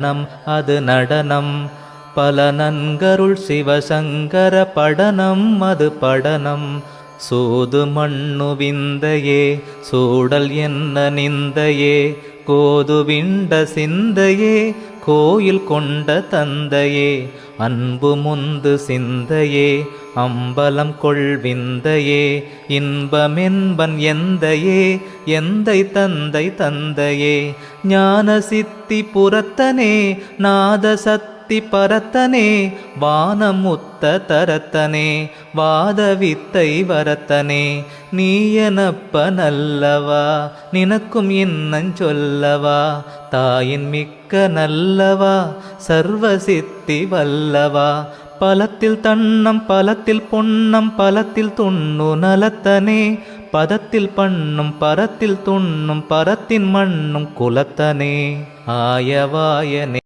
நம் அது நடனம் பல நன்கருள் சிவசங்கர படனம் அது படனம் சூது மண்ணு விந்தையே சூடல் என்ன நிந்தையே கோதுவிண்ட சிந்தையே கோயில் கொண்ட தந்தையே அன்பு முந்து சிந்தையே அம்பலம் கொள்விந்தையே இன்பமென்பன் எந்தையே எந்தை தந்தை தந்தையே ஞான சித்தி புறத்தனே நாத சக்தி பரத்தனே வானமுத்த தரத்தனே வாத வித்தை வரத்தனே நீ எனப்ப நல்லவா நினக்கும் இன்னஞ் சொல்லவா தாயின் மிக்க நல்லவா சர்வ சித்தி வல்லவா பலத்தில் தன்னம் பலத்தில் பொன்னம் பலத்தில் துண்ணு நலத்தனே பதத்தில் பண்ணும் பரத்தில் துண்ணும் பரத்தின் மண்ணும் குலத்தனே ஆயவாயனே